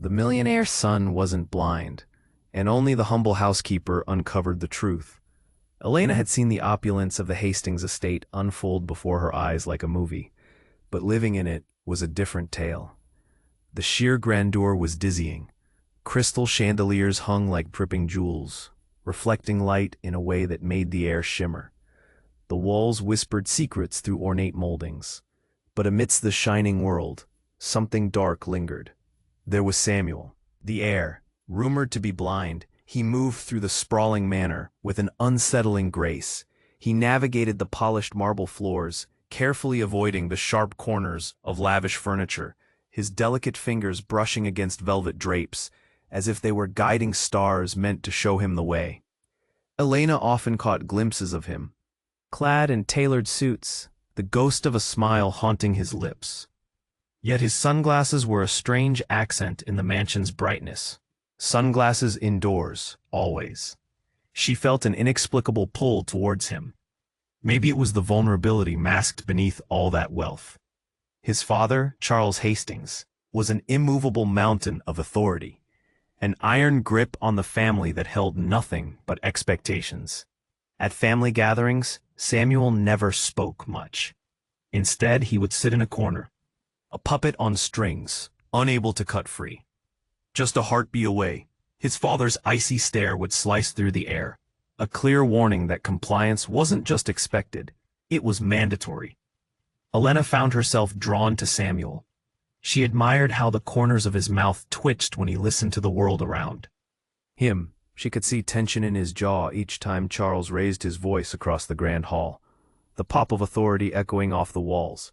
The millionaire's son wasn't blind, and only the humble housekeeper uncovered the truth. Elena had seen the opulence of the Hastings estate unfold before her eyes like a movie, but living in it was a different tale. The sheer grandeur was dizzying. Crystal chandeliers hung like dripping jewels, reflecting light in a way that made the air shimmer. The walls whispered secrets through ornate moldings. But amidst the shining world, something dark lingered. There was Samuel, the heir, rumored to be blind. He moved through the sprawling manor with an unsettling grace. He navigated the polished marble floors, carefully avoiding the sharp corners of lavish furniture, his delicate fingers brushing against velvet drapes, as if they were guiding stars meant to show him the way. Elena often caught glimpses of him, clad in tailored suits, the ghost of a smile haunting his lips. Yet his sunglasses were a strange accent in the mansion's brightness. Sunglasses indoors, always. She felt an inexplicable pull towards him. Maybe it was the vulnerability masked beneath all that wealth. His father, Charles Hastings, was an immovable mountain of authority, an iron grip on the family that held nothing but expectations. At family gatherings, Samuel never spoke much. Instead, he would sit in a corner, a puppet on strings, unable to cut free. Just a heartbeat away, his father's icy stare would slice through the air, a clear warning that compliance wasn't just expected, it was mandatory. Elena found herself drawn to Samuel. She admired how the corners of his mouth twitched when he listened to the world around him. She could see tension in his jaw each time Charles raised his voice across the grand hall, the pop of authority echoing off the walls.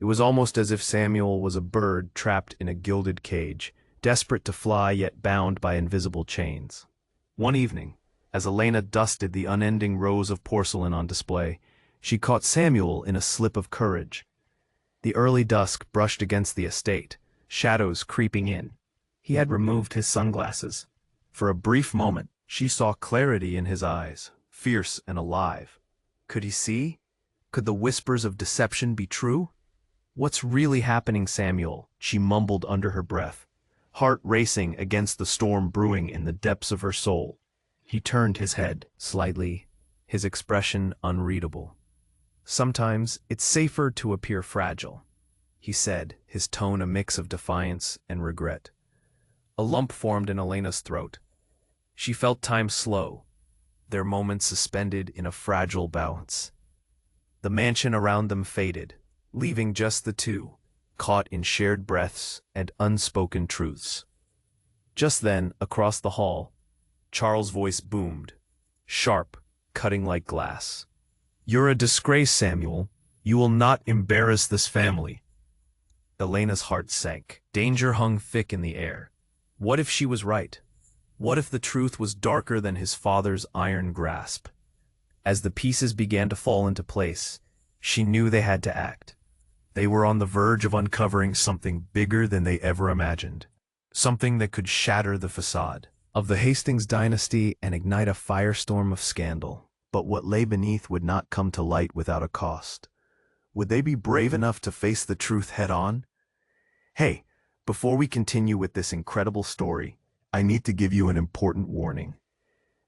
It was almost as if Samuel was a bird trapped in a gilded cage, desperate to fly yet bound by invisible chains. One evening, as Elena dusted the unending rows of porcelain on display, she caught Samuel in a slip of courage. The early dusk brushed against the estate, shadows creeping in. He had removed his sunglasses. For a brief moment, she saw clarity in his eyes, fierce and alive. Could he see? Could the whispers of deception be true? "What's really happening, Samuel?" she mumbled under her breath, heart racing against the storm brewing in the depths of her soul. He turned his head slightly, his expression unreadable. "Sometimes it's safer to appear fragile," he said, his tone a mix of defiance and regret. A lump formed in Elena's throat. She felt time slow, their moments suspended in a fragile balance. The mansion around them faded, leaving just the two, caught in shared breaths and unspoken truths. Just then, across the hall, Charles' voice boomed, sharp, cutting like glass. "You're a disgrace, Samuel. You will not embarrass this family." Elena's heart sank. Danger hung thick in the air. What if she was right? What if the truth was darker than his father's iron grasp? As the pieces began to fall into place, she knew they had to act. They were on the verge of uncovering something bigger than they ever imagined. Something that could shatter the facade of the Hastings dynasty and ignite a firestorm of scandal. But what lay beneath would not come to light without a cost. Would they be brave enough to face the truth head-on? Hey, before we continue with this incredible story, I need to give you an important warning.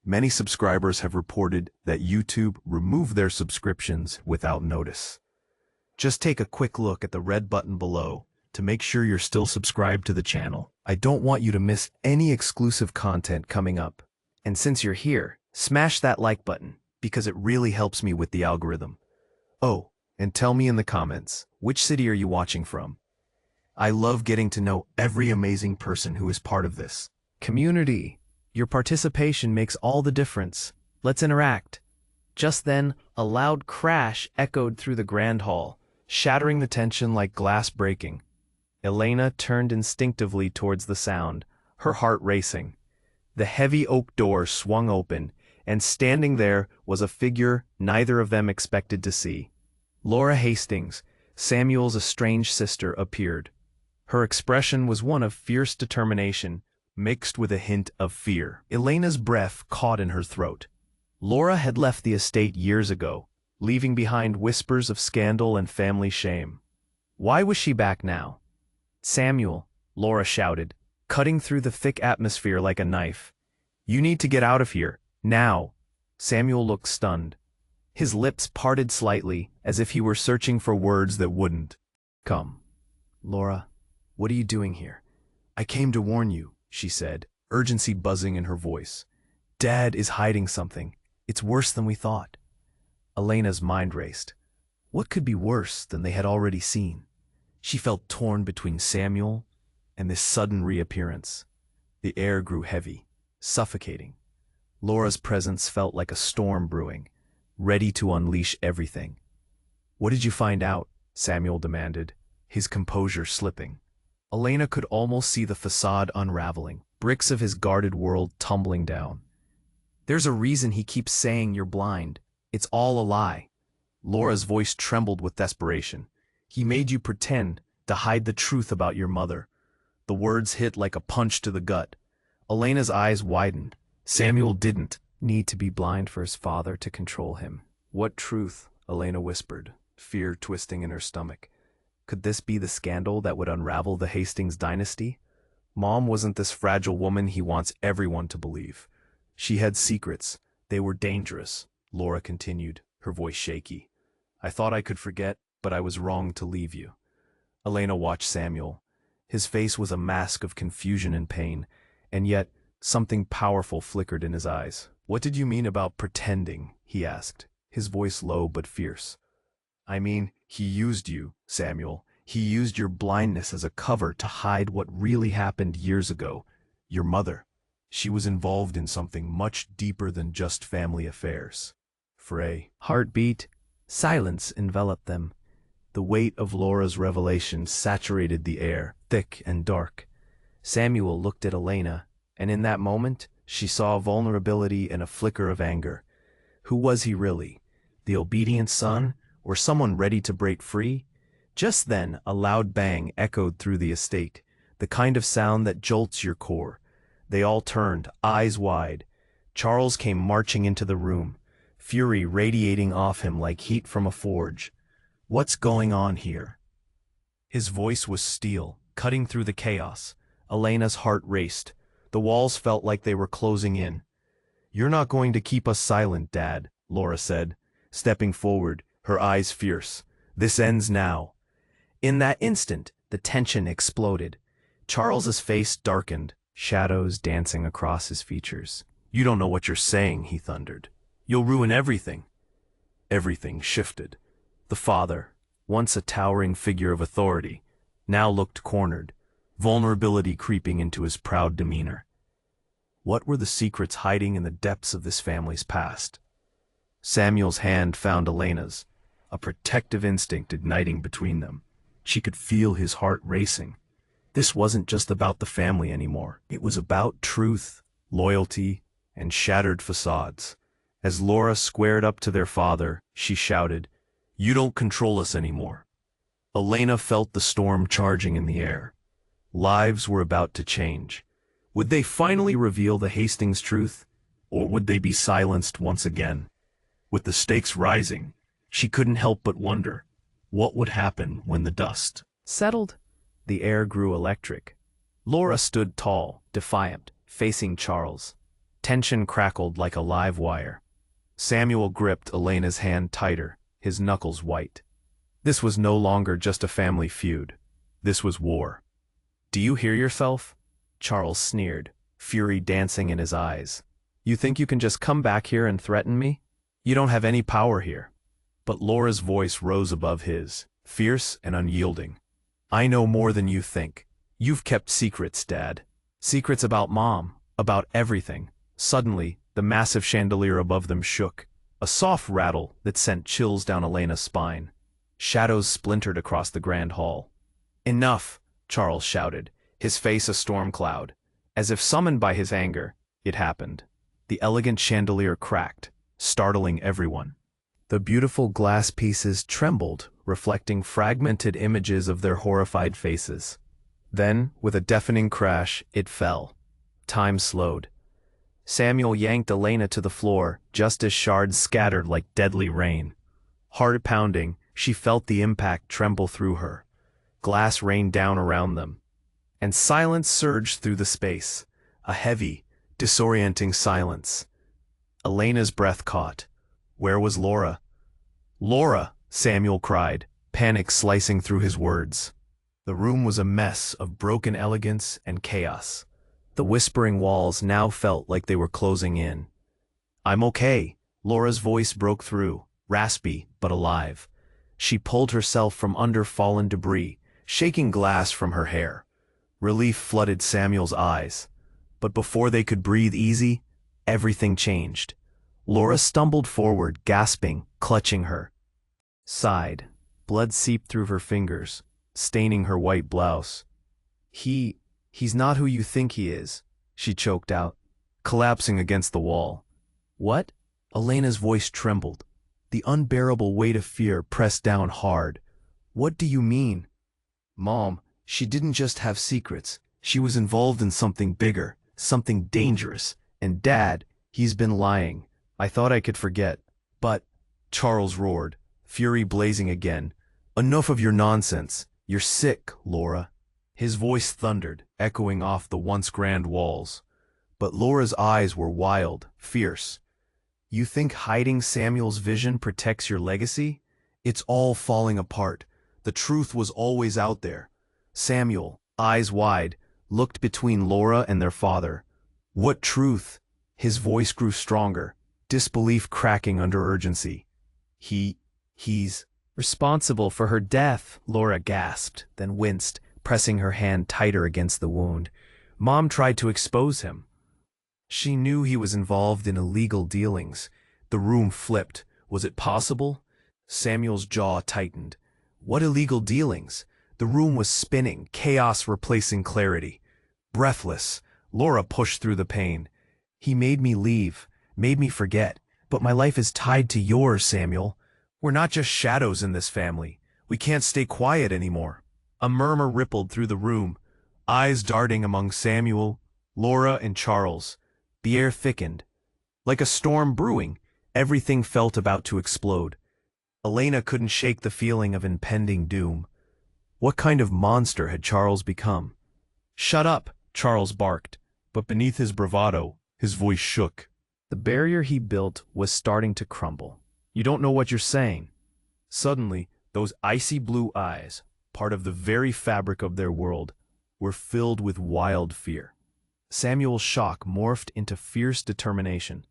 Many subscribers have reported that YouTube removed their subscriptions without notice. Just take a quick look at the red button below to make sure you're still subscribed to the channel. I don't want you to miss any exclusive content coming up. And since you're here, smash that like button, because it really helps me with the algorithm. Oh, and tell me in the comments, which city are you watching from? I love getting to know every amazing person who is part of this community. Your participation makes all the difference. Let's interact. Just then, a loud crash echoed through the grand hall, shattering the tension like glass breaking. Elena turned instinctively towards the sound, her heart racing. The heavy oak door swung open, and standing there was a figure neither of them expected to see. Laura Hastings, Samuel's estranged sister, appeared. Her expression was one of fierce determination, mixed with a hint of fear. Elena's breath caught in her throat. Laura had left the estate years ago, leaving behind whispers of scandal and family shame. Why was she back now? "Samuel," Laura shouted, cutting through the thick atmosphere like a knife. "You need to get out of here, now." Samuel looked stunned. His lips parted slightly, as if he were searching for words that wouldn't come. "Laura, what are you doing here?" "I came to warn you," she said, urgency buzzing in her voice. "Dad is hiding something. It's worse than we thought." Elena's mind raced. What could be worse than they had already seen? She felt torn between Samuel and this sudden reappearance. The air grew heavy, suffocating. Laura's presence felt like a storm brewing, ready to unleash everything. "What did you find out?" Samuel demanded, his composure slipping. Elena could almost see the facade unraveling, bricks of his guarded world tumbling down. "There's a reason he keeps saying you're blind. It's all a lie." Laura's voice trembled with desperation. "He made you pretend to hide the truth about your mother." The words hit like a punch to the gut. Elena's eyes widened. Samuel didn't need to be blind for his father to control him. "What truth?" Elena whispered, fear twisting in her stomach. Could this be the scandal that would unravel the Hastings dynasty? Mom wasn't this fragile woman he wants everyone to believe. She had secrets. They were dangerous, Laura continued, her voice shaky. "I thought I could forget, but I was wrong to leave you." Elena watched Samuel. His face was a mask of confusion and pain, and yet something powerful flickered in his eyes. "What did you mean about pretending?" he asked, his voice low but fierce. "I mean, he used you, Samuel. He used your blindness as a cover to hide what really happened years ago. Your mother. She was involved in something much deeper than just family affairs." Frey. Heartbeat. Silence enveloped them. The weight of Laura's revelation saturated the air, thick and dark. Samuel looked at Elena, and in that moment, she saw vulnerability and a flicker of anger. Who was he really? The obedient son, or someone ready to break free? Just then, a loud bang echoed through the estate, the kind of sound that jolts your core. They all turned, eyes wide. Charles came marching into the room, fury radiating off him like heat from a forge. "What's going on here?" His voice was steel, cutting through the chaos. Elena's heart raced. The walls felt like they were closing in. "You're not going to keep us silent, Dad," Laura said, stepping forward, her eyes fierce. "This ends now." In that instant, the tension exploded. Charles's face darkened, shadows dancing across his features. "You don't know what you're saying," he thundered. "You'll ruin everything." Everything shifted. The father, once a towering figure of authority, now looked cornered, vulnerability creeping into his proud demeanor. What were the secrets hiding in the depths of this family's past? Samuel's hand found Elena's, a protective instinct igniting between them. She could feel his heart racing. This wasn't just about the family anymore. It was about truth, loyalty, and shattered facades. As Laura squared up to their father, she shouted, "You don't control us anymore." Elena felt the storm charging in the air. Lives were about to change. Would they finally reveal the Hastings truth, or would they be silenced once again? With the stakes rising, she couldn't help but wonder, what would happen when the dust settled? The air grew electric. Laura stood tall, defiant, facing Charles. Tension crackled like a live wire. Samuel gripped Elena's hand tighter, his knuckles white. This was no longer just a family feud. This was war. "Do you hear yourself?" Charles sneered, fury dancing in his eyes. "You think you can just come back here and threaten me? You don't have any power here." But Laura's voice rose above his, fierce and unyielding. "I know more than you think. You've kept secrets, Dad. Secrets about Mom, about everything." Suddenly, the massive chandelier above them shook, a soft rattle that sent chills down Elena's spine. Shadows splintered across the grand hall. "Enough!" Charles shouted, his face a storm cloud. As if summoned by his anger, it happened. The elegant chandelier cracked, startling everyone. The beautiful glass pieces trembled, reflecting fragmented images of their horrified faces. Then, with a deafening crash, it fell. Time slowed. Samuel yanked Elena to the floor, just as shards scattered like deadly rain. Heart pounding, she felt the impact tremble through her. Glass rained down around them. and silence surged through the space, a heavy, disorienting silence. Elena's breath caught. Where was Laura? "Laura!" Samuel cried, panic slicing through his words. The room was a mess of broken elegance and chaos. The whispering walls now felt like they were closing in. "I'm okay," Laura's voice broke through, raspy but alive. She pulled herself from under fallen debris, shaking glass from her hair. Relief flooded Samuel's eyes. But before they could breathe easy, everything changed. Laura stumbled forward, gasping, clutching her. Sighed. Blood seeped through her fingers, staining her white blouse. He's not who you think he is," she choked out, collapsing against the wall. "What?" Elena's voice trembled. The unbearable weight of fear pressed down hard. "What do you mean?" "Mom, she didn't just have secrets. She was involved in something bigger, something dangerous. And Dad, he's been lying. I thought I could forget. But," Charles roared, fury blazing again, "enough of your nonsense. You're sick, Laura." His voice thundered, echoing off the once grand walls. But Laura's eyes were wild, fierce. "You think hiding Samuel's vision protects your legacy? It's all falling apart. The truth was always out there." Samuel, eyes wide, looked between Laura and their father. "What truth?" His voice grew stronger, disbelief cracking under urgency. He's responsible for her death," Laura gasped, then winced, pressing her hand tighter against the wound. "Mom tried to expose him. She knew he was involved in illegal dealings." The room flipped. Was it possible? Samuel's jaw tightened. What illegal dealings? The room was spinning, chaos replacing clarity. Breathless, Laura pushed through the pain. "He made me leave, made me forget. But my life is tied to yours, Samuel. We're not just shadows in this family. We can't stay quiet anymore." A murmur rippled through the room, eyes darting among Samuel, Laura, and Charles. The air thickened. Like a storm brewing, everything felt about to explode. Elena couldn't shake the feeling of impending doom. What kind of monster had Charles become? "Shut up," Charles barked, but beneath his bravado, his voice shook. The barrier he built was starting to crumble. "You don't know what you're saying." Suddenly, those icy blue eyes, part of the very fabric of their world, were filled with wild fear. Samuel's shock morphed into fierce determination.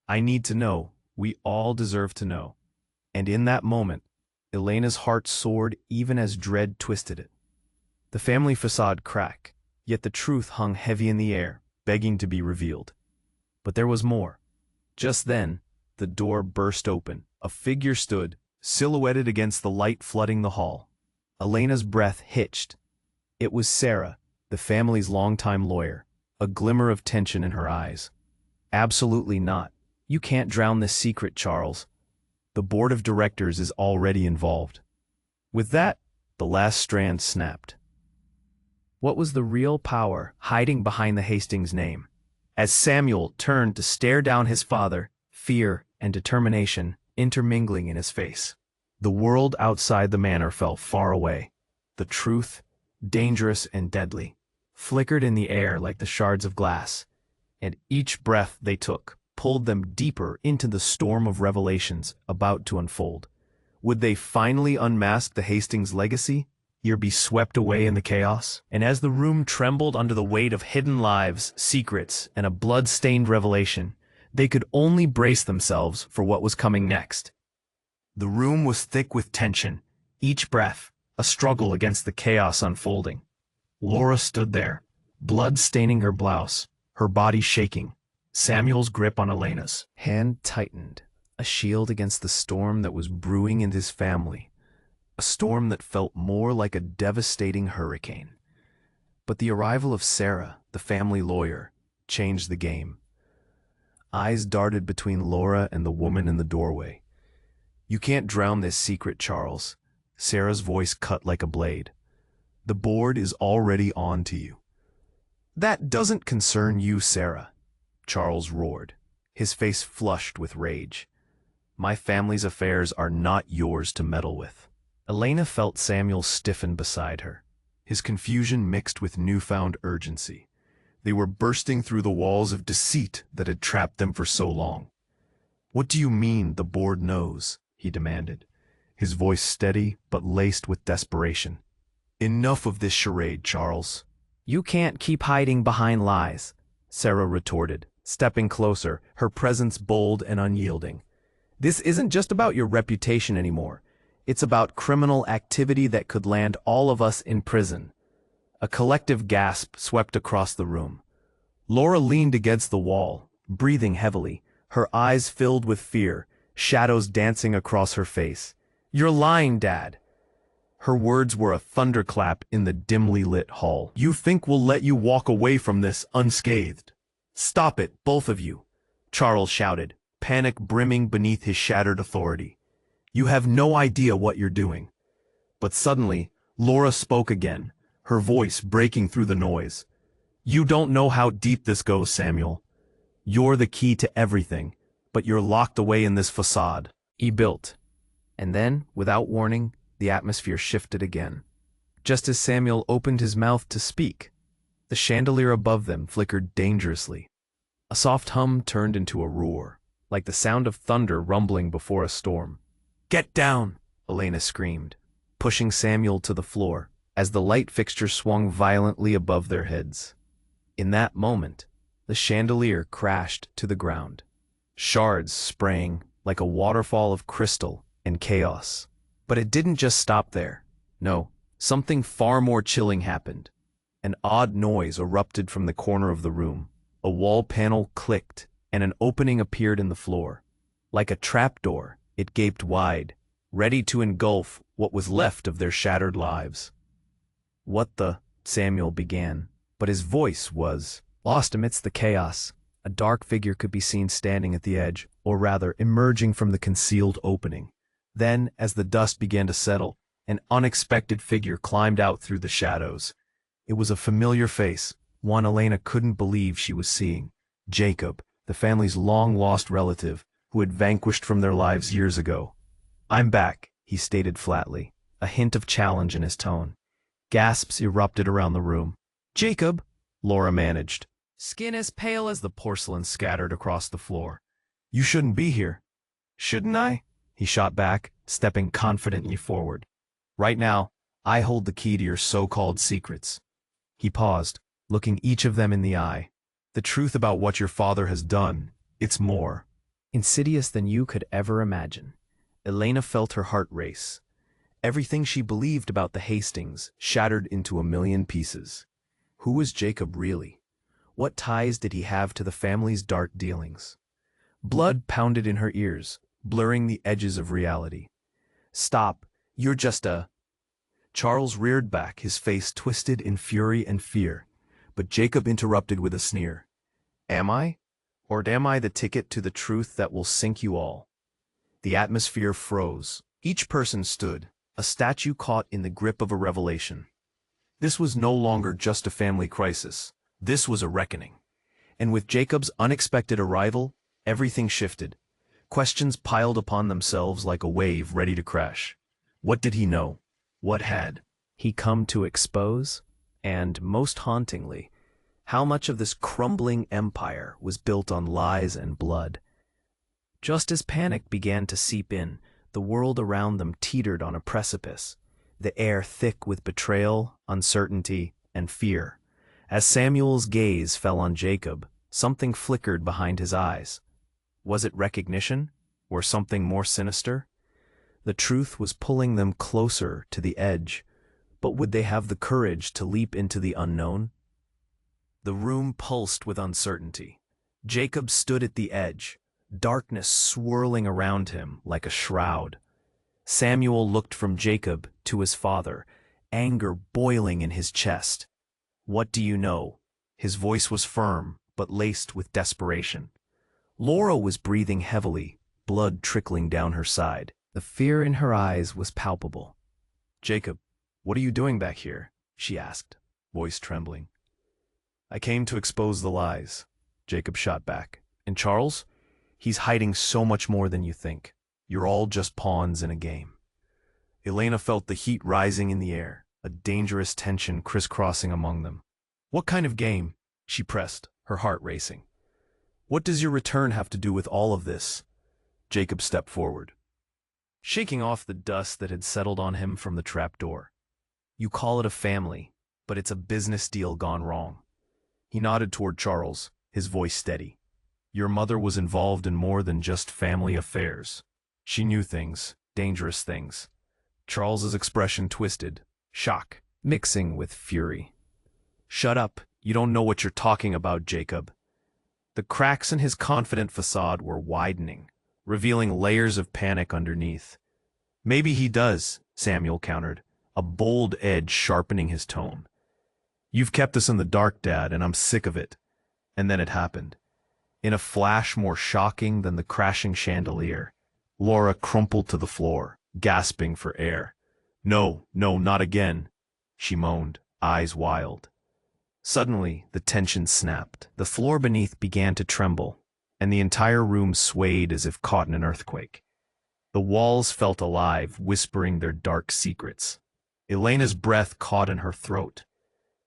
"I need to know. We all deserve to know." And in that moment, Elena's heart soared even as dread twisted it. The family facade cracked, yet the truth hung heavy in the air, begging to be revealed. But there was more. Just then, the door burst open. A figure stood, silhouetted against the light flooding the hall. Elena's breath hitched. It was Sarah, the family's longtime lawyer, a glimmer of tension in her eyes. "Absolutely not. You can't drown this secret, Charles. The board of directors is already involved." With that, the last strand snapped. What was the real power hiding behind the Hastings name? As Samuel turned to stare down his father, fear and determination intermingling in his face. The world outside the manor felt far away. The truth, dangerous and deadly, flickered in the air like the shards of glass, and each breath they took pulled them deeper into the storm of revelations about to unfold. Would they finally unmask the Hastings legacy, or be swept away in the chaos? And as the room trembled under the weight of hidden lives, secrets, and a blood-stained revelation, they could only brace themselves for what was coming next. The room was thick with tension, each breath a struggle against the chaos unfolding. Laura stood there, blood staining her blouse, her body shaking. Samuel's grip on Elena's hand tightened, a shield against the storm that was brewing in his family, a storm that felt more like a devastating hurricane. But the arrival of Sarah, the family lawyer, changed the game. Eyes darted between Laura and the woman in the doorway. "You can't drown this secret, Charles." Sarah's voice cut like a blade. "The board is already on to you." "That doesn't concern you, Sarah," Charles roared, his face flushed with rage. "My family's affairs are not yours to meddle with." Elena felt Samuel stiffen beside her, his confusion mixed with newfound urgency. They were bursting through the walls of deceit that had trapped them for so long. "What do you mean, the board knows?" he demanded, his voice steady but laced with desperation. "Enough of this charade, Charles." "You can't keep hiding behind lies," Sarah retorted, stepping closer, her presence bold and unyielding. "This isn't just about your reputation anymore. It's about criminal activity that could land all of us in prison." A collective gasp swept across the room. Laura leaned against the wall, breathing heavily, her eyes filled with fear, shadows dancing across her face. "You're lying, Dad." Her words were a thunderclap in the dimly lit hall. "You think we'll let you walk away from this unscathed?" "Stop it, both of you," Charles shouted, panic brimming beneath his shattered authority. "You have no idea what you're doing." But suddenly, Laura spoke again, her voice breaking through the noise. "You don't know how deep this goes, Samuel. You're the key to everything, but you're locked away in this facade." He built. And then, without warning, the atmosphere shifted again. Just as Samuel opened his mouth to speak, the chandelier above them flickered dangerously. A soft hum turned into a roar, like the sound of thunder rumbling before a storm. "Get down!" Elena screamed, pushing Samuel to the floor, as the light fixture swung violently above their heads. In that moment, the chandelier crashed to the ground. Shards sprang like a waterfall of crystal and chaos. But it didn't just stop there. No, something far more chilling happened. An odd noise erupted from the corner of the room. A wall panel clicked, and an opening appeared in the floor. Like a trapdoor, it gaped wide, ready to engulf what was left of their shattered lives. "What the?" Samuel began, but his voice was lost amidst the chaos. A dark figure could be seen standing at the edge, or rather, emerging from the concealed opening. Then, as the dust began to settle, an unexpected figure climbed out through the shadows. It was a familiar face, one Elena couldn't believe she was seeing. Jacob, the family's long-lost relative, who had vanished from their lives years ago. "I'm back," he stated flatly, a hint of challenge in his tone. Gasps erupted around the room. "Jacob," Laura managed, skin as pale as the porcelain scattered across the floor. "You shouldn't be here." "Shouldn't I?" he shot back, stepping confidently forward. "Right now, I hold the key to your so-called secrets." He paused, looking each of them in the eye. "The truth about what your father has done, it's more insidious than you could ever imagine." Elena felt her heart race. Everything she believed about the Hastings shattered into a million pieces. Who was Jacob really? What ties did he have to the family's dark dealings? Blood pounded in her ears, blurring the edges of reality. "Stop, you're just a—" Charles reared back, his face twisted in fury and fear, but Jacob interrupted with a sneer. "Am I? Or am I the ticket to the truth that will sink you all?" The atmosphere froze. Each person stood, a statue caught in the grip of a revelation. This was no longer just a family crisis. This was a reckoning. And with Jacob's unexpected arrival, everything shifted. Questions piled upon themselves like a wave ready to crash. What did he know? What had he come to expose? And, most hauntingly, how much of this crumbling empire was built on lies and blood? Just as panic began to seep in, the world around them teetered on a precipice, the air thick with betrayal, uncertainty, and fear. As Samuel's gaze fell on Jacob, something flickered behind his eyes. Was it recognition, or something more sinister? The truth was pulling them closer to the edge, but would they have the courage to leap into the unknown? The room pulsed with uncertainty. Jacob stood at the edge, darkness swirling around him like a shroud. Samuel looked from Jacob to his father, anger boiling in his chest. "What do you know?" His voice was firm, but laced with desperation. Laura was breathing heavily, blood trickling down her side. The fear in her eyes was palpable. "Jacob, what are you doing back here?" she asked, voice trembling. "I came to expose the lies," Jacob shot back. "And Charles? He's hiding so much more than you think. You're all just pawns in a game." Elena felt the heat rising in the air, a dangerous tension crisscrossing among them. "What kind of game?" she pressed, her heart racing. "What does your return have to do with all of this?" Jacob stepped forward, shaking off the dust that had settled on him from the trapdoor. "You call it a family, but it's a business deal gone wrong." He nodded toward Charles, his voice steady. "Your mother was involved in more than just family affairs. She knew things, dangerous things." Charles's expression twisted, shock mixing with fury. "Shut up, you don't know what you're talking about, Jacob." The cracks in his confident facade were widening, revealing layers of panic underneath. "Maybe he does," Samuel countered, a bold edge sharpening his tone. "You've kept us in the dark, Dad, and I'm sick of it." And then it happened. In a flash more shocking than the crashing chandelier, Laura crumpled to the floor, gasping for air. "No, no, not again," she moaned, eyes wild. Suddenly, the tension snapped. The floor beneath began to tremble, and the entire room swayed as if caught in an earthquake. The walls felt alive, whispering their dark secrets. Elena's breath caught in her throat.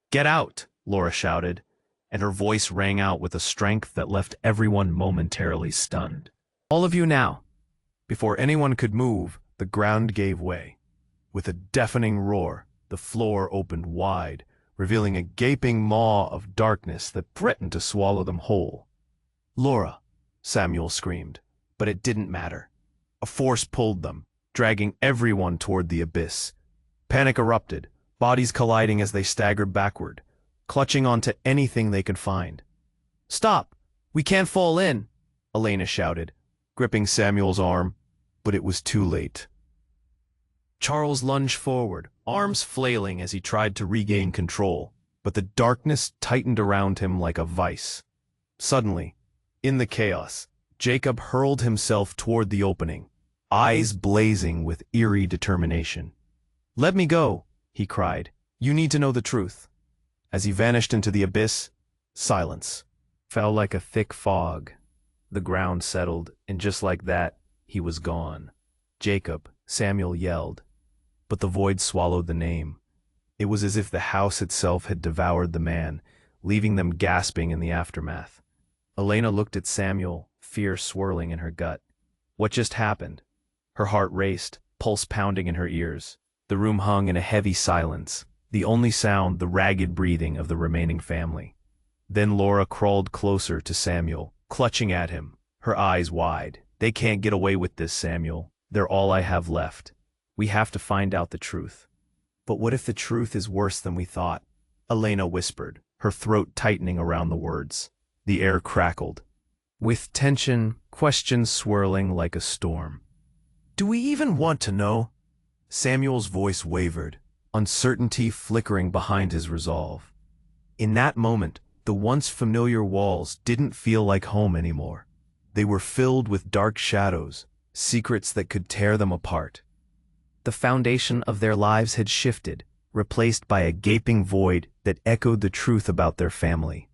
"Get out!" Laura shouted, and her voice rang out with a strength that left everyone momentarily stunned. "All of you now!" Before anyone could move, the ground gave way. With a deafening roar, the floor opened wide, revealing a gaping maw of darkness that threatened to swallow them whole. "Laura!" Samuel screamed, but it didn't matter. A force pulled them, dragging everyone toward the abyss. Panic erupted, bodies colliding as they staggered backward, clutching onto anything they could find. "Stop! We can't fall in!" Elena shouted, gripping Samuel's arm, but it was too late. Charles lunged forward, arms flailing as he tried to regain control, but the darkness tightened around him like a vice. Suddenly, in the chaos, Jacob hurled himself toward the opening, eyes blazing with eerie determination. "Let me go," he cried. "You need to know the truth." As he vanished into the abyss, silence fell like a thick fog. The ground settled, and just like that, he was gone. "Jacob," Samuel yelled, but the void swallowed the name. It was as if the house itself had devoured the man, leaving them gasping in the aftermath. Elena looked at Samuel, fear swirling in her gut. What just happened? Her heart raced, pulse pounding in her ears. The room hung in a heavy silence, the only sound the ragged breathing of the remaining family. Then Laura crawled closer to Samuel, clutching at him, her eyes wide. "They can't get away with this, Samuel. They're all I have left. We have to find out the truth." "But what if the truth is worse than we thought?" Elena whispered, her throat tightening around the words. The air crackled, with tension, questions swirling like a storm. "Do we even want to know?" Samuel's voice wavered, uncertainty flickering behind his resolve. In that moment, the once familiar walls didn't feel like home anymore. They were filled with dark shadows, secrets that could tear them apart. The foundation of their lives had shifted, replaced by a gaping void that echoed the truth about their family.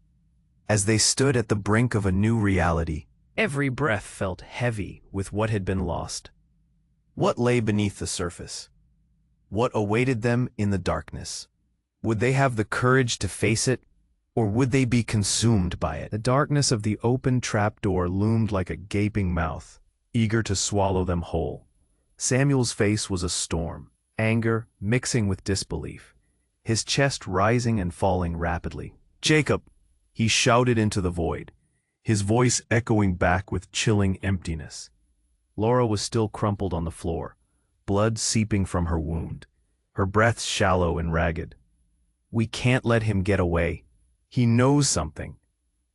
As they stood at the brink of a new reality, every breath felt heavy with what had been lost. What lay beneath the surface? What awaited them in the darkness? Would they have the courage to face it, or would they be consumed by it? The darkness of the open trapdoor loomed like a gaping mouth, eager to swallow them whole. Samuel's face was a storm, anger mixing with disbelief, his chest rising and falling rapidly. "Jacob!" he shouted into the void, his voice echoing back with chilling emptiness. Laura was still crumpled on the floor, blood seeping from her wound, her breath shallow and ragged. "We can't let him get away. He knows something."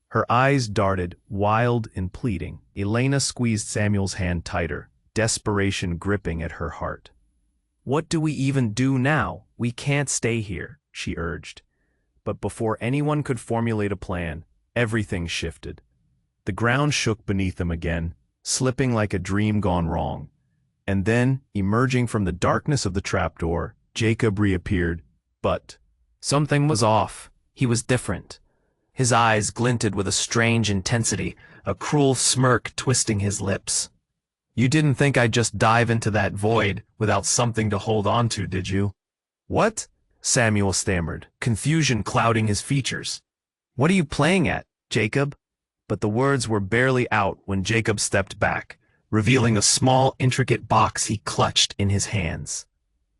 Her eyes darted, wild and pleading. Elena squeezed Samuel's hand tighter, desperation gripping at her heart. "What do we even do now? We can't stay here," she urged. But before anyone could formulate a plan, everything shifted. The ground shook beneath them again, slipping like a dream gone wrong. And then, emerging from the darkness of the trapdoor, Jacob reappeared. But something was off. He was different. His eyes glinted with a strange intensity, a cruel smirk twisting his lips. "You didn't think I'd just dive into that void without something to hold on to, did you?" "What?" Samuel stammered, confusion clouding his features. What are you playing at, Jacob? But the words were barely out when Jacob stepped back, revealing a small, intricate box he clutched in his hands.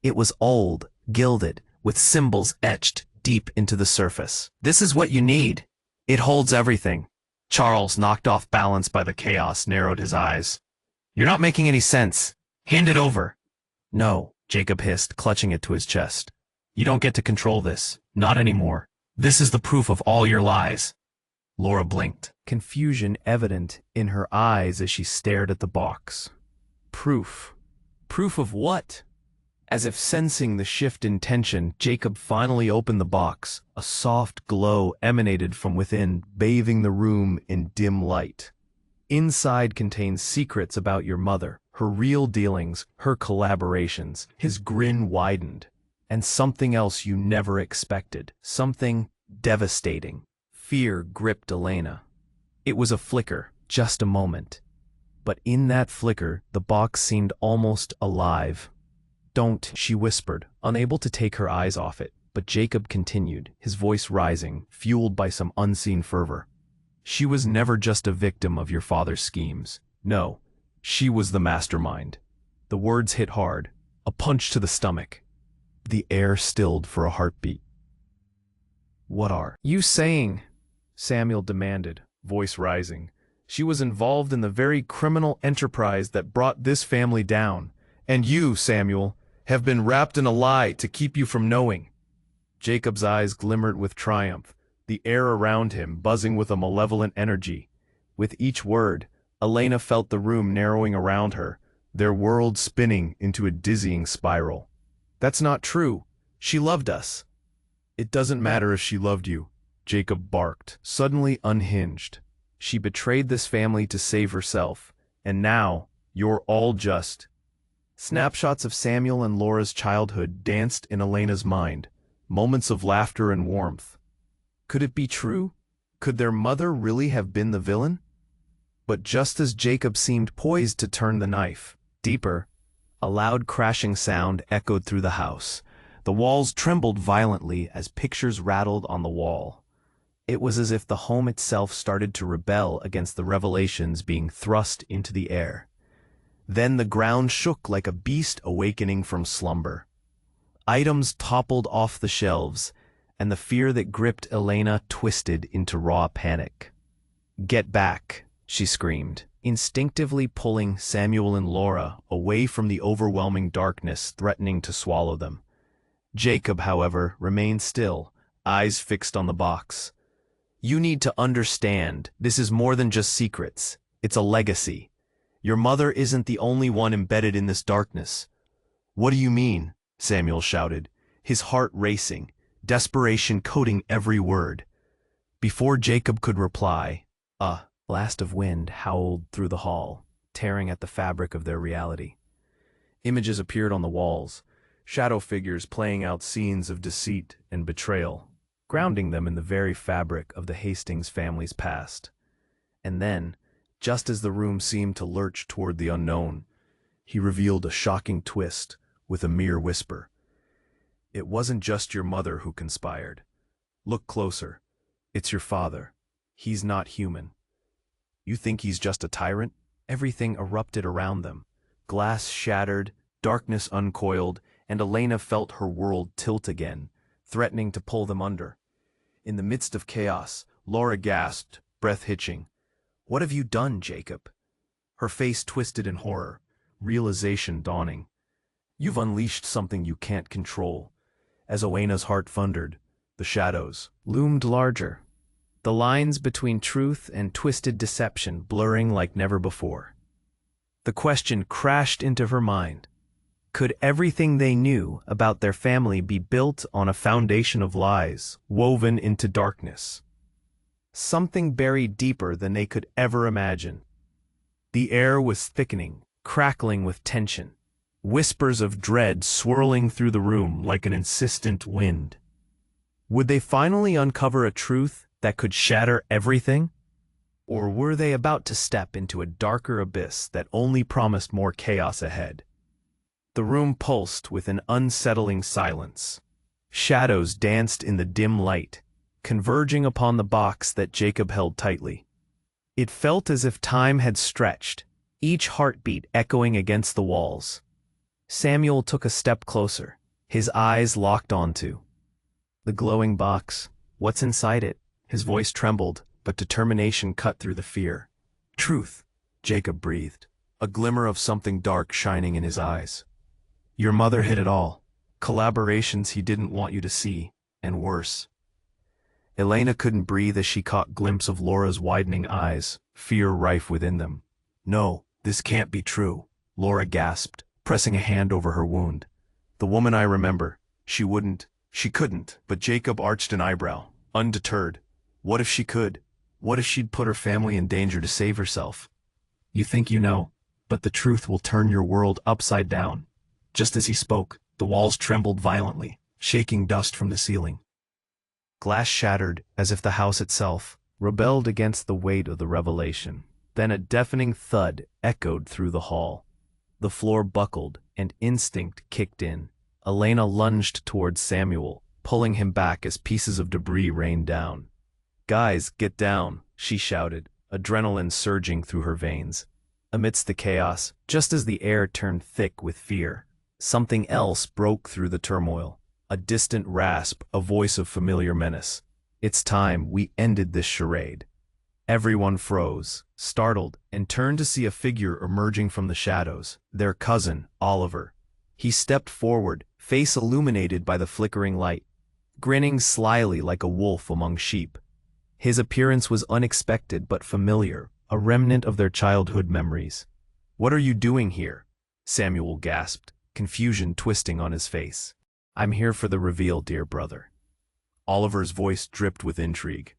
It was old, gilded, with symbols etched deep into the surface. This is what you need. It holds everything. Charles, knocked off balance by the chaos, narrowed his eyes. You're not making any sense. Hand it over. No, Jacob hissed, clutching it to his chest. You don't get to control this. Not anymore. This is the proof of all your lies. Laura blinked, confusion evident in her eyes as she stared at the box. Proof. Proof of what? As if sensing the shift in tension, Jacob finally opened the box. A soft glow emanated from within, bathing the room in dim light. Inside contains secrets about your mother, her real dealings, her collaborations. His grin widened. And something else you never expected. Something devastating. Fear gripped Elena. It was a flicker, just a moment. But in that flicker, the box seemed almost alive. Don't, she whispered, unable to take her eyes off it. But Jacob continued, his voice rising, fueled by some unseen fervor. She was never just a victim of your father's schemes. No, she was the mastermind. The words hit hard, a punch to the stomach. The air stilled for a heartbeat. What are you saying? Samuel demanded, voice rising. She was involved in the very criminal enterprise that brought this family down. And you, Samuel, have been wrapped in a lie to keep you from knowing. Jacob's eyes glimmered with triumph, the air around him buzzing with a malevolent energy. With each word, Elena felt the room narrowing around her, their world spinning into a dizzying spiral. That's not true. She loved us. It doesn't matter if she loved you, Jacob barked, suddenly unhinged. She betrayed this family to save herself, and now you're all just. Snapshots of Samuel and Laura's childhood danced in Elena's mind, moments of laughter and warmth. Could it be true? Could their mother really have been the villain? But just as Jacob seemed poised to turn the knife, deeper, a loud crashing sound echoed through the house. The walls trembled violently as pictures rattled on the wall. It was as if the home itself started to rebel against the revelations being thrust into the air. Then the ground shook like a beast awakening from slumber. Items toppled off the shelves, and the fear that gripped Elena twisted into raw panic. Get back, she screamed, instinctively pulling Samuel and Laura away from the overwhelming darkness threatening to swallow them. Jacob, however, remained still, eyes fixed on the box. You need to understand, this is more than just secrets. It's a legacy. Your mother isn't the only one embedded in this darkness. What do you mean? Samuel shouted, his heart racing, desperation coating every word. Before Jacob could reply, a blast of wind howled through the hall, tearing at the fabric of their reality. Images appeared on the walls, shadow figures playing out scenes of deceit and betrayal, grounding them in the very fabric of the Hastings family's past. And then, just as the room seemed to lurch toward the unknown, he revealed a shocking twist with a mere whisper. It wasn't just your mother who conspired. Look closer. It's your father. He's not human. You think he's just a tyrant? Everything erupted around them. Glass shattered, darkness uncoiled, and Elena felt her world tilt again, threatening to pull them under. In the midst of chaos, Laura gasped, breath hitching. What have you done, Jacob? Her face twisted in horror, realization dawning. You've unleashed something you can't control. As Elena's heart thundered, the shadows loomed larger, the lines between truth and twisted deception blurring like never before. The question crashed into her mind. Could everything they knew about their family be built on a foundation of lies, woven into darkness? Something buried deeper than they could ever imagine. The air was thickening, crackling with tension, whispers of dread swirling through the room like an insistent wind. Would they finally uncover a truth that could shatter everything? Or were they about to step into a darker abyss that only promised more chaos ahead? The room pulsed with an unsettling silence. Shadows danced in the dim light, converging upon the box that Jacob held tightly. It felt as if time had stretched, each heartbeat echoing against the walls. Samuel took a step closer, his eyes locked onto the glowing box. What's inside it? His voice trembled, but determination cut through the fear. Truth, Jacob breathed, a glimmer of something dark shining in his eyes. Your mother hid it all. Collaborations he didn't want you to see, and worse. Elena couldn't breathe as she caught a glimpse of Laura's widening eyes, fear rife within them. No, this can't be true, Laura gasped, pressing a hand over her wound. The woman I remember, she couldn't, but Jacob arched an eyebrow, undeterred. What if she could? What if she'd put her family in danger to save herself? You think you know, but the truth will turn your world upside down. Just as he spoke, the walls trembled violently, shaking dust from the ceiling. Glass shattered as if the house itself rebelled against the weight of the revelation. Then a deafening thud echoed through the hall. The floor buckled, and instinct kicked in. Elena lunged towards Samuel, pulling him back as pieces of debris rained down. Guys, get down, she shouted, adrenaline surging through her veins. Amidst the chaos, just as the air turned thick with fear, something else broke through the turmoil. A distant rasp, a voice of familiar menace. It's time we ended this charade. Everyone froze, startled, and turned to see a figure emerging from the shadows, their cousin, Oliver. He stepped forward, face illuminated by the flickering light, grinning slyly like a wolf among sheep. His appearance was unexpected but familiar, a remnant of their childhood memories. What are you doing here? Samuel gasped, confusion twisting on his face. I'm here for the reveal, dear brother. Oliver's voice dripped with intrigue.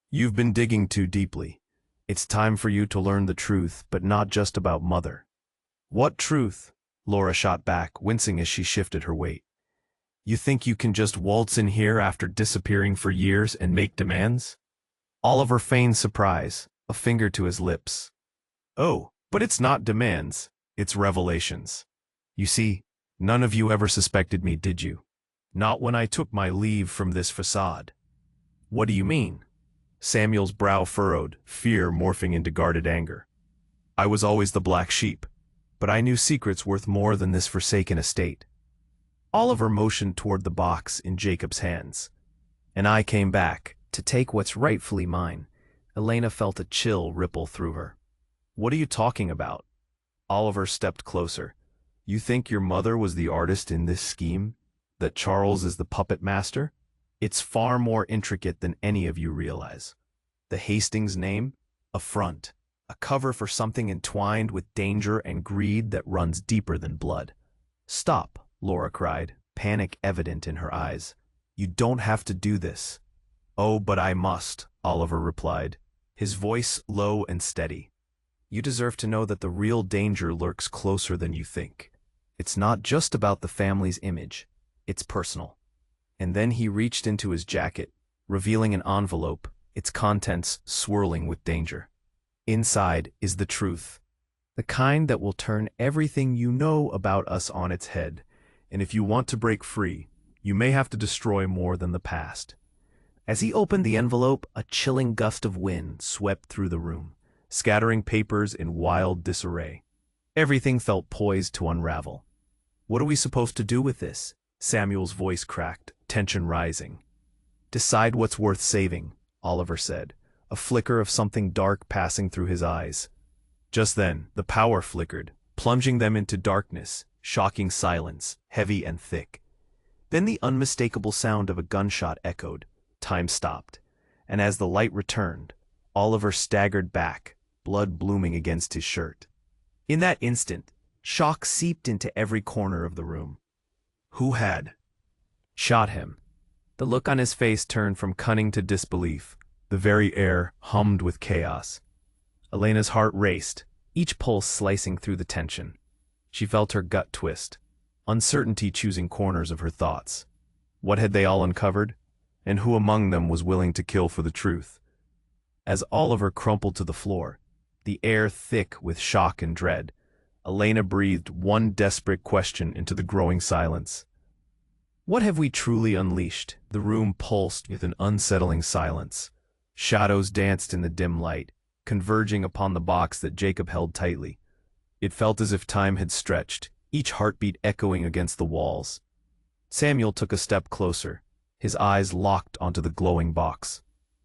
You've been digging too deeply. It's time for you to learn the truth, but not just about Mother. What truth? Laura shot back, wincing as she shifted her weight. You think you can just waltz in here after disappearing for years and make demands? Oliver feigned surprise, a finger to his lips. Oh, but it's not demands, it's revelations. You see, none of you ever suspected me, did you? Not when I took my leave from this facade. What do you mean? Samuel's brow furrowed, fear morphing into guarded anger. I was always the black sheep, but I knew secrets worth more than this forsaken estate. Oliver motioned toward the box in Jacob's hands. And I came back to take what's rightfully mine. Elena felt a chill ripple through her. What are you talking about? Oliver stepped closer. You think your mother was the artist in this scheme? That Charles is the puppet master? It's far more intricate than any of you realize. The Hastings name? A front. A cover for something entwined with danger and greed that runs deeper than blood. Stop, Laura cried, panic evident in her eyes. You don't have to do this. Oh, but I must, Oliver replied, his voice low and steady. You deserve to know that the real danger lurks closer than you think. It's not just about the family's image. It's personal. And then he reached into his jacket, revealing an envelope, its contents swirling with danger. Inside is the truth, the kind that will turn everything you know about us on its head. And if you want to break free, you may have to destroy more than the past. As he opened the envelope, a chilling gust of wind swept through the room, scattering papers in wild disarray. Everything felt poised to unravel. What are we supposed to do with this? Samuel's voice cracked, tension rising. Decide what's worth saving, Oliver said, a flicker of something dark passing through his eyes. Just then, the power flickered, plunging them into darkness, shocking silence, heavy and thick. Then the unmistakable sound of a gunshot echoed. Time stopped, and as the light returned, Oliver staggered back, blood blooming against his shirt. In that instant, shock seeped into every corner of the room. Who had shot him? The look on his face turned from cunning to disbelief. The very air hummed with chaos. Elena's heart raced, each pulse slicing through the tension. She felt her gut twist, uncertainty choosing corners of her thoughts. What had they all uncovered? And who among them was willing to kill for the truth? As Oliver crumpled to the floor, the air thick with shock and dread, Elena breathed one desperate question into the growing silence. What have we truly unleashed? The room pulsed with an unsettling silence. Shadows danced in the dim light, converging upon the box that Jacob held tightly. It felt as if time had stretched, each heartbeat echoing against the walls. Samuel took a step closer, his eyes locked onto the glowing box.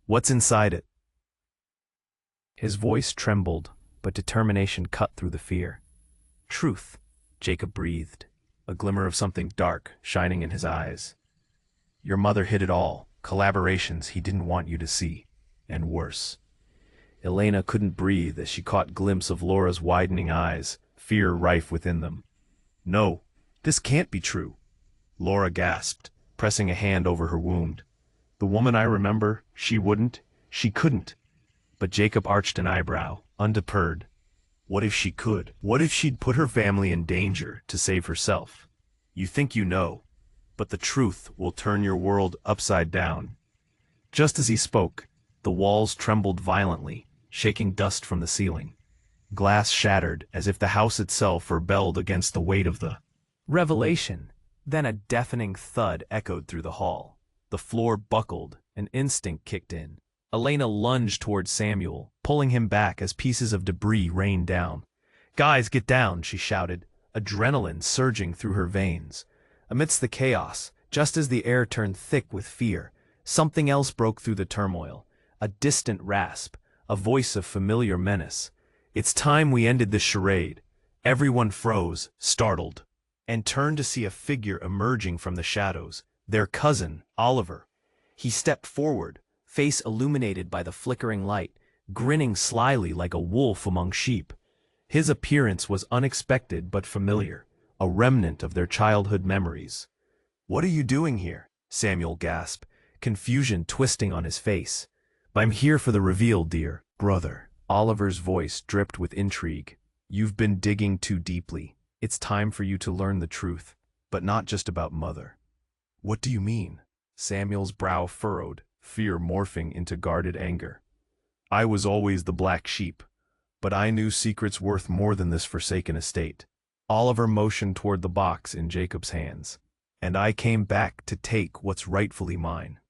"What's inside it?" His voice trembled, but determination cut through the fear. "Truth," Jacob breathed, a glimmer of something dark shining in his eyes. "Your mother hid it all, collaborations he didn't want you to see, and worse." Elena couldn't breathe as she caught a glimpse of Laura's widening eyes, fear rife within them. "No, this can't be true," Laura gasped, pressing a hand over her wound. "The woman I remember, she couldn't." But Jacob arched an eyebrow, undeterred. What if she could? What if she'd put her family in danger to save herself? "You think you know, but the truth will turn your world upside down." Just as he spoke, the walls trembled violently, shaking dust from the ceiling. Glass shattered as if the house itself rebelled against the weight of the revelation. Then a deafening thud echoed through the hall. The floor buckled, and instinct kicked in. Elena lunged toward Samuel, pulling him back as pieces of debris rained down. "Guys, get down," she shouted, adrenaline surging through her veins. Amidst the chaos, just as the air turned thick with fear, something else broke through the turmoil. A distant rasp, a voice of familiar menace. "It's time we ended this charade." Everyone froze, startled, and turned to see a figure emerging from the shadows, their cousin, Oliver. He stepped forward, face illuminated by the flickering light, grinning slyly like a wolf among sheep. His appearance was unexpected but familiar, a remnant of their childhood memories. "What are you doing here?" Samuel gasped, confusion twisting on his face. "I'm here for the reveal, dear brother." Oliver's voice dripped with intrigue. "You've been digging too deeply. It's time for you to learn the truth, but not just about Mother." "What do you mean?" Samuel's brow furrowed, fear morphing into guarded anger. "I was always the black sheep, but I knew secrets worth more than this forsaken estate." Oliver motioned toward the box in Jacob's hands. "And I came back to take what's rightfully mine."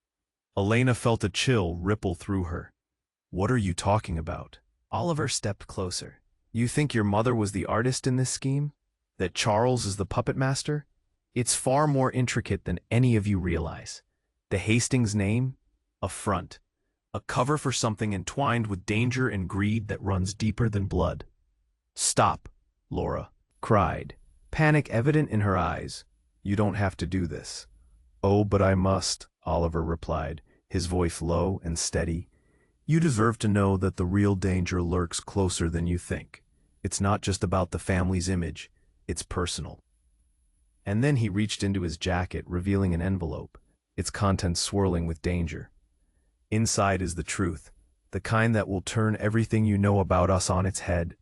Elena felt a chill ripple through her. "What are you talking about?" Oliver stepped closer. "You think your mother was the artist in this scheme? That Charles is the puppet master? It's far more intricate than any of you realize. The Hastings name? A front. A cover for something entwined with danger and greed that runs deeper than blood." "Stop," Laura cried, panic evident in her eyes. "You don't have to do this." "Oh, but I must," Oliver replied, his voice low and steady. "You deserve to know that the real danger lurks closer than you think. It's not just about the family's image, it's personal." And then he reached into his jacket, revealing an envelope, its contents swirling with danger. "Inside is the truth, the kind that will turn everything you know about us on its head.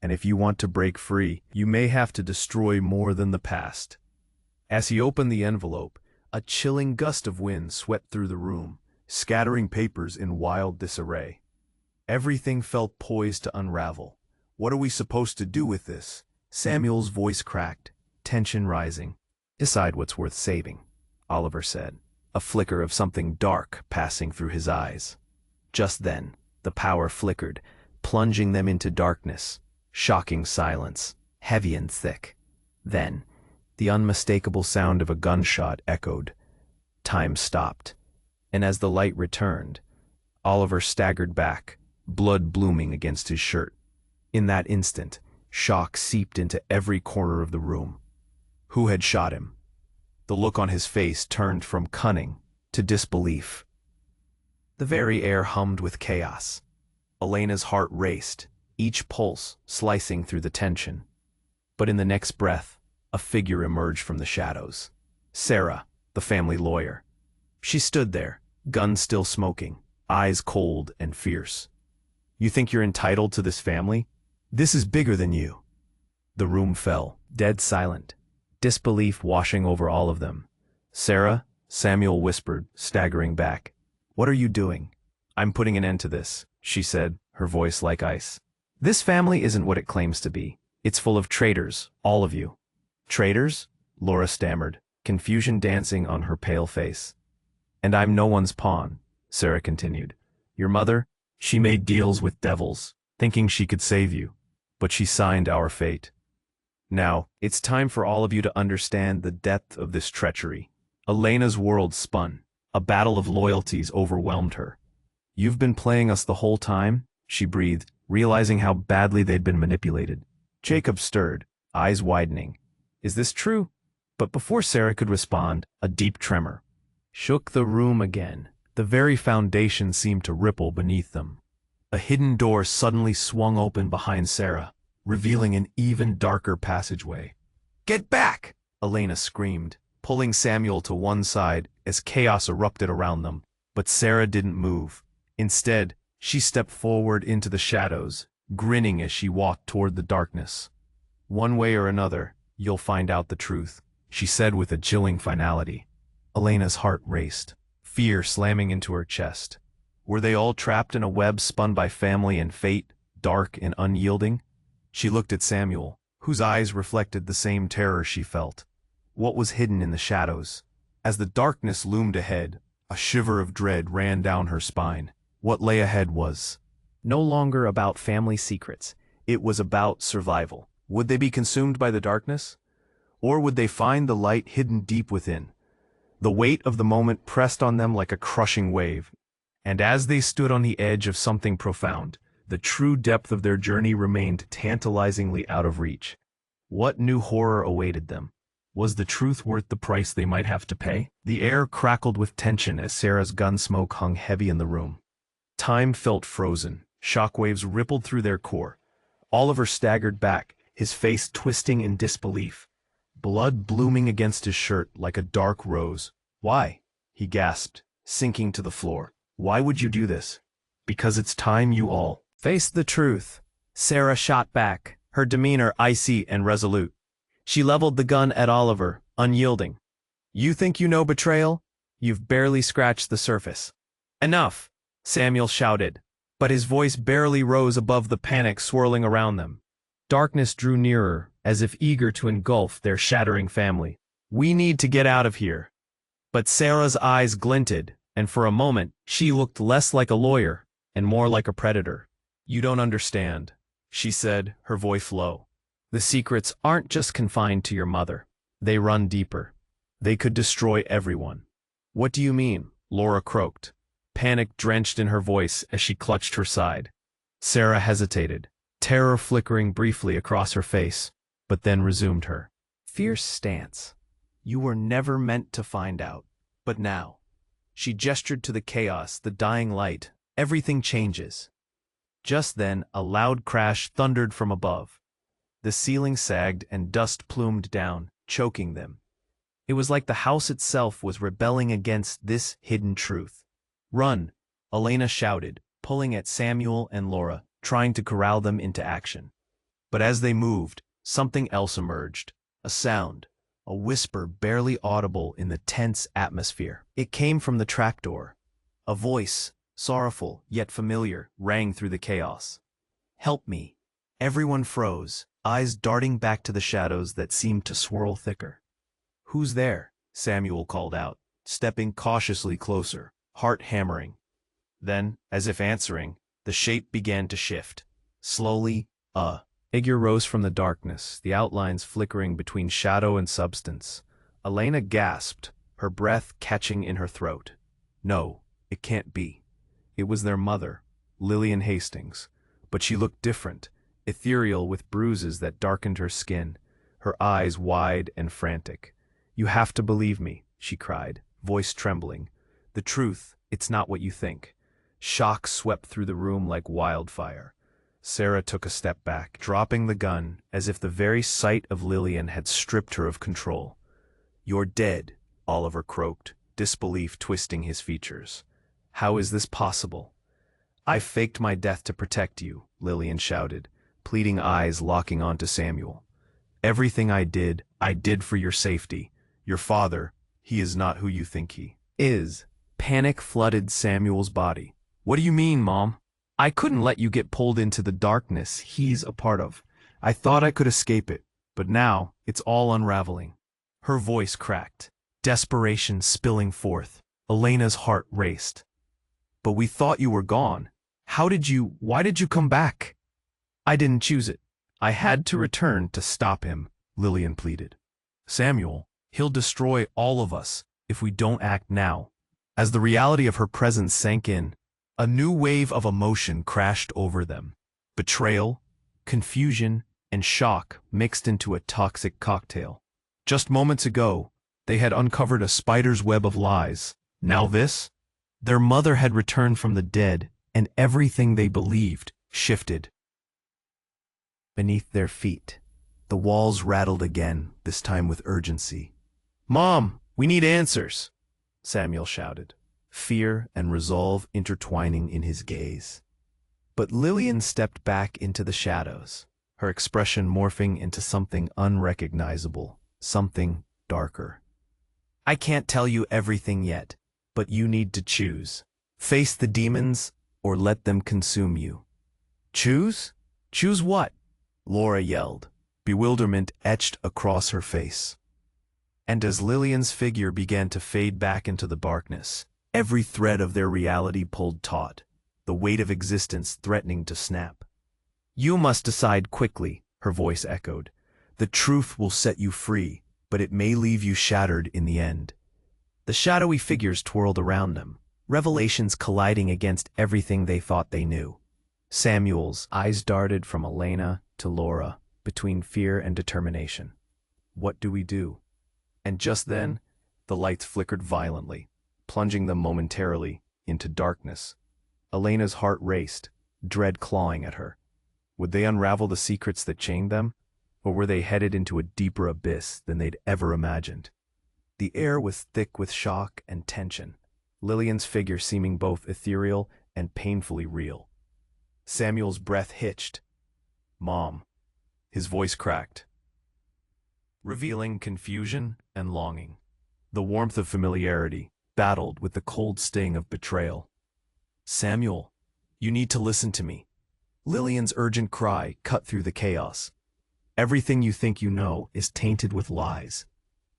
And if you want to break free, you may have to destroy more than the past." As he opened the envelope, a chilling gust of wind swept through the room, scattering papers in wild disarray. Everything felt poised to unravel. "What are we supposed to do with this?" Samuel's voice cracked, tension rising. "Decide what's worth saving," Oliver said, a flicker of something dark passing through his eyes. Just then, the power flickered, plunging them into darkness. Shocking silence, heavy and thick. Then, the unmistakable sound of a gunshot echoed. Time stopped, and as the light returned, Oliver staggered back, blood blooming against his shirt. In that instant, shock seeped into every corner of the room. Who had shot him? The look on his face turned from cunning to disbelief. The very air hummed with chaos. Elena's heart raced, each pulse slicing through the tension. But in the next breath, a figure emerged from the shadows. Sarah, the family lawyer. She stood there, gun still smoking, eyes cold and fierce. "You think you're entitled to this family? This is bigger than you." The room fell, dead silent, disbelief washing over all of them. "Sarah," Samuel whispered, staggering back. "What are you doing?" "I'm putting an end to this," she said, her voice like ice. "This family isn't what it claims to be. It's full of traitors, all of you." "Traitors?" Laura stammered. confusion dancing on her pale face. "And I'm no one's pawn," Sarah continued. "Your mother, she made deals with devils, thinking she could save you, but she signed our fate. Now, it's time for all of you to understand the depth of this treachery." Elena's world spun. A battle of loyalties overwhelmed her. "You've been playing us the whole time?" she breathed, realizing how badly they'd been manipulated. Jacob stirred, eyes widening. "Is this true?" But before Sarah could respond, a deep tremor shook the room again. The very foundation seemed to ripple beneath them. A hidden door suddenly swung open behind Sarah, revealing an even darker passageway. "Get back!" Elena screamed, pulling Samuel to one side as chaos erupted around them. But Sarah didn't move. Instead, she stepped forward into the shadows, grinning as she walked toward the darkness. "One way or another, you'll find out the truth," she said with a chilling finality. Elena's heart raced, fear slamming into her chest. Were they all trapped in a web spun by family and fate, dark and unyielding? She looked at Samuel, whose eyes reflected the same terror she felt. What was hidden in the shadows? As the darkness loomed ahead, a shiver of dread ran down her spine. What lay ahead was no longer about family secrets. It was about survival. Would they be consumed by the darkness? Or would they find the light hidden deep within? The weight of the moment pressed on them like a crushing wave. And as they stood on the edge of something profound, the true depth of their journey remained tantalizingly out of reach. What new horror awaited them? Was the truth worth the price they might have to pay? The air crackled with tension as Sarah's gun smoke hung heavy in the room. Time felt frozen. Shockwaves rippled through their core. Oliver staggered back, his face twisting in disbelief. Blood blooming against his shirt like a dark rose. "Why?" he gasped, sinking to the floor. "Why would you do this?" "Because it's time you all face the truth." Sarah shot back, her demeanor icy and resolute. She leveled the gun at Oliver, unyielding. "You think you know betrayal? You've barely scratched the surface." "Enough!" Samuel shouted, but his voice barely rose above the panic swirling around them. Darkness drew nearer, as if eager to engulf their shattering family. "We need to get out of here." But Sarah's eyes glinted, and for a moment, she looked less like a lawyer and more like a predator. "You don't understand," she said, her voice low. "The secrets aren't just confined to your mother. They run deeper. They could destroy everyone." "What do you mean?" Laura croaked, panic drenched in her voice as she clutched her side. Sarah hesitated, terror flickering briefly across her face, but then resumed her fierce stance. "You were never meant to find out. But now." She gestured to the chaos, the dying light. "Everything changes." Just then, a loud crash thundered from above. The ceiling sagged and dust plumed down, choking them. It was like the house itself was rebelling against this hidden truth. "Run!" Elena shouted, pulling at Samuel and Laura, trying to corral them into action. But as they moved, something else emerged. A sound, a whisper barely audible in the tense atmosphere. It came from the trapdoor. A voice, sorrowful yet familiar, rang through the chaos. "Help me." Everyone froze, eyes darting back to the shadows that seemed to swirl thicker. "Who's there?" Samuel called out, stepping cautiously closer, heart hammering. Then, as if answering, the shape began to shift. Slowly, a figure rose from the darkness, the outlines flickering between shadow and substance. Elena gasped, her breath catching in her throat. No, it can't be. It was their mother, Lillian Hastings, but she looked different, ethereal with bruises that darkened her skin, her eyes wide and frantic. "You have to believe me," she cried, voice trembling. "The truth, it's not what you think." Shock swept through the room like wildfire. Sarah took a step back, dropping the gun, as if the very sight of Lillian had stripped her of control. "You're dead," Oliver croaked, disbelief twisting his features. "How is this possible?" "I faked my death to protect you," Lillian shouted, pleading eyes locking onto Samuel. "Everything I did for your safety. Your father, he is not who you think he is." Panic flooded Samuel's body. "What do you mean, Mom? I couldn't let you get pulled into the darkness he's a part of. I thought I could escape it, but now it's all unraveling." Her voice cracked, desperation spilling forth. Elena's heart raced. But we thought you were gone. Why did you come back? I didn't choose it. I had to return to stop him, Lillian pleaded. Samuel, he'll destroy all of us if we don't act now. As the reality of her presence sank in, a new wave of emotion crashed over them. Betrayal, confusion, and shock mixed into a toxic cocktail. Just moments ago, they had uncovered a spider's web of lies. Now this? Their mother had returned from the dead, and everything they believed shifted. Beneath their feet, the walls rattled again, this time with urgency. "Mom, we need answers," Samuel shouted, fear and resolve intertwining in his gaze. But Lillian stepped back into the shadows, her expression morphing into something unrecognizable, something darker. "I can't tell you everything yet, but you need to choose. Face the demons or let them consume you." "Choose? Choose what?" Laura yelled, bewilderment etched across her face. And as Lillian's figure began to fade back into the darkness, every thread of their reality pulled taut, the weight of existence threatening to snap. "You must decide quickly," her voice echoed. "The truth will set you free, but it may leave you shattered in the end." The shadowy figures twirled around them, revelations colliding against everything they thought they knew. Samuel's eyes darted from Elena to Laura, between fear and determination. "What do we do?" And just then, the lights flickered violently, plunging them momentarily into darkness. Elena's heart raced, dread clawing at her. Would they unravel the secrets that chained them, or were they headed into a deeper abyss than they'd ever imagined? The air was thick with shock and tension, Lillian's figure seeming both ethereal and painfully real. Samuel's breath hitched. "Mom." His voice cracked, revealing confusion and longing. The warmth of familiarity battled with the cold sting of betrayal. "Samuel, you need to listen to me." Lillian's urgent cry cut through the chaos. "Everything you think you know is tainted with lies.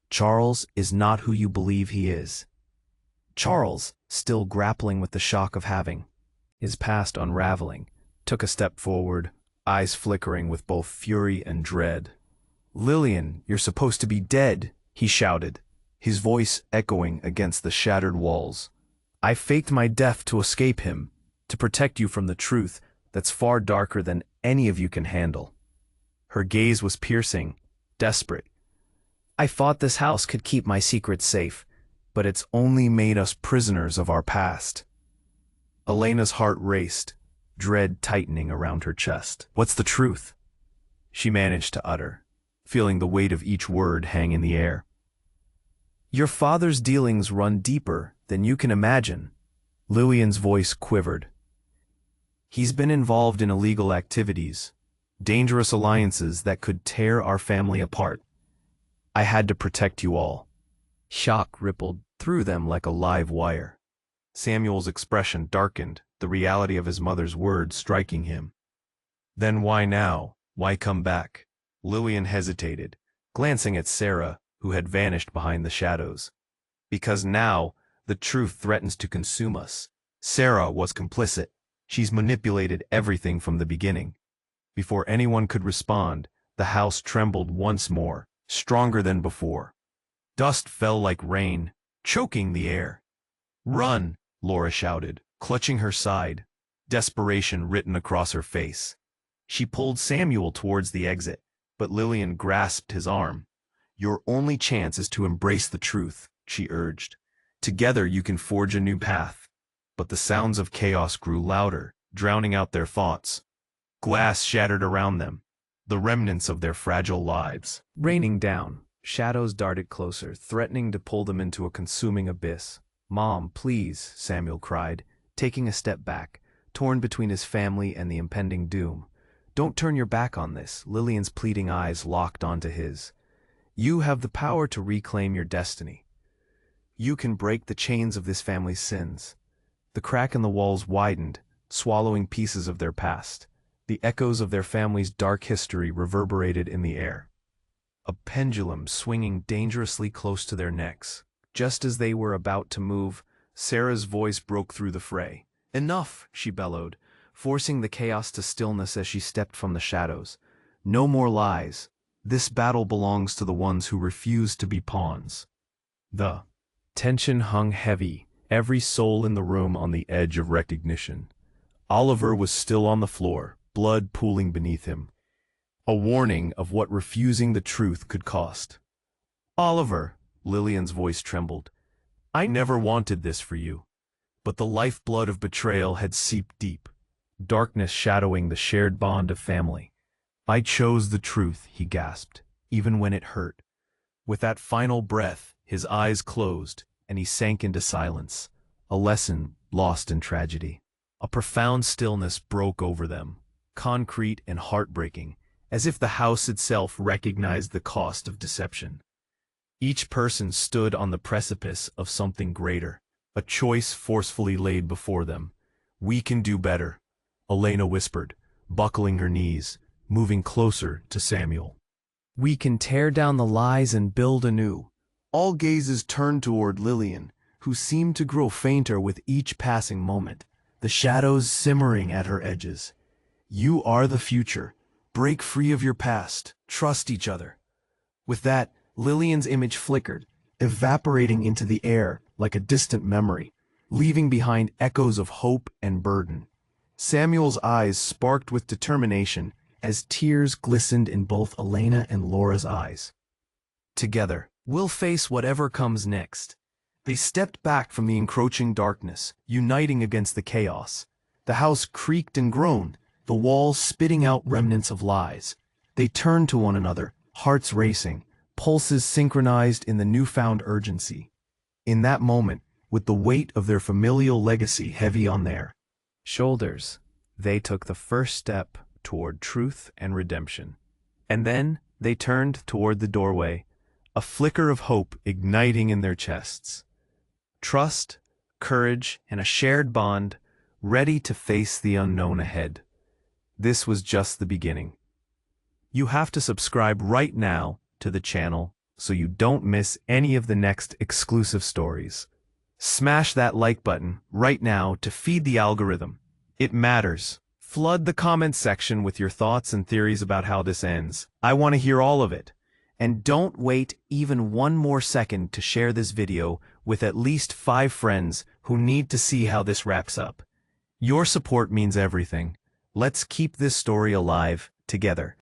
Charles is not who you believe he is." Charles, still grappling with the shock of having his past unraveling, took a step forward, eyes flickering with both fury and dread. "Lillian, you're supposed to be dead," he shouted, his voice echoing against the shattered walls. "I faked my death to escape him, to protect you from the truth that's far darker than any of you can handle." Her gaze was piercing, desperate. "I thought this house could keep my secrets safe, but it's only made us prisoners of our past." Elena's heart raced, dread tightening around her chest. "What's the truth?" she managed to utter, feeling the weight of each word hang in the air. "Your father's dealings run deeper than you can imagine." Lillian's voice quivered. "He's been involved in illegal activities, dangerous alliances that could tear our family apart. I had to protect you all." Shock rippled through them like a live wire. Samuel's expression darkened, the reality of his mother's words striking him. "Then why now? Why come back?" Lillian hesitated, glancing at Sarah, who had vanished behind the shadows. "Because now, the truth threatens to consume us. Sarah was complicit. She's manipulated everything from the beginning." Before anyone could respond, the house trembled once more, stronger than before. Dust fell like rain, choking the air. "Run!" Laura shouted, clutching her side, desperation written across her face. She pulled Samuel towards the exit, but Lillian grasped his arm. "Your only chance is to embrace the truth," she urged. "Together you can forge a new path." But the sounds of chaos grew louder, drowning out their thoughts. Glass shattered around them, the remnants of their fragile lives. Raining down, shadows darted closer, threatening to pull them into a consuming abyss. "Mom, please," Samuel cried, taking a step back, torn between his family and the impending doom. "Don't turn your back on this." Lillian's pleading eyes locked onto his. "You have the power to reclaim your destiny. You can break the chains of this family's sins." The crack in the walls widened, swallowing pieces of their past. The echoes of their family's dark history reverberated in the air. a pendulum swinging dangerously close to their necks. Just as they were about to move, Sarah's voice broke through the fray. "Enough," she bellowed, forcing the chaos to stillness as she stepped from the shadows. "No more lies. This battle belongs to the ones who refuse to be pawns." The tension hung heavy, every soul in the room on the edge of recognition. Oliver was still on the floor, blood pooling beneath him. A warning of what refusing the truth could cost. "Oliver," Lillian's voice trembled, "I never wanted this for you." But the lifeblood of betrayal had seeped deep, darkness shadowing the shared bond of family. "I chose the truth," he gasped, even when it hurt. With that final breath, his eyes closed, and he sank into silence, a lesson lost in tragedy. A profound stillness broke over them, concrete and heartbreaking, as if the house itself recognized the cost of deception. Each person stood on the precipice of something greater, a choice forcefully laid before them. "We can do better," Elena whispered, buckling her knees, moving closer to Samuel. "We can tear down the lies and build anew." All gazes turned toward Lillian, who seemed to grow fainter with each passing moment, the shadows simmering at her edges. "You are the future. Break free of your past. Trust each other." With that, Lillian's image flickered, evaporating into the air like a distant memory, leaving behind echoes of hope and burden. Samuel's eyes sparked with determination as tears glistened in both Elena and Laura's eyes. "Together, we'll face whatever comes next." They stepped back from the encroaching darkness, uniting against the chaos. The house creaked and groaned, the walls spitting out remnants of lies. They turned to one another, hearts racing, pulses synchronized in the newfound urgency. In that moment, with the weight of their familial legacy heavy on their shoulders, they took the first step toward truth and redemption. And then they turned toward the doorway, a flicker of hope igniting in their chests. Trust, courage, and a shared bond, ready to face the unknown ahead. This was just the beginning. You have to subscribe right now to the channel so you don't miss any of the next exclusive stories. Smash that like button right now to feed the algorithm. It matters. Flood the comment section with your thoughts and theories about how this ends. I want to hear all of it. And don't wait even one more second to share this video with at least 5 friends who need to see how this wraps up. Your support means everything. Let's keep this story alive together.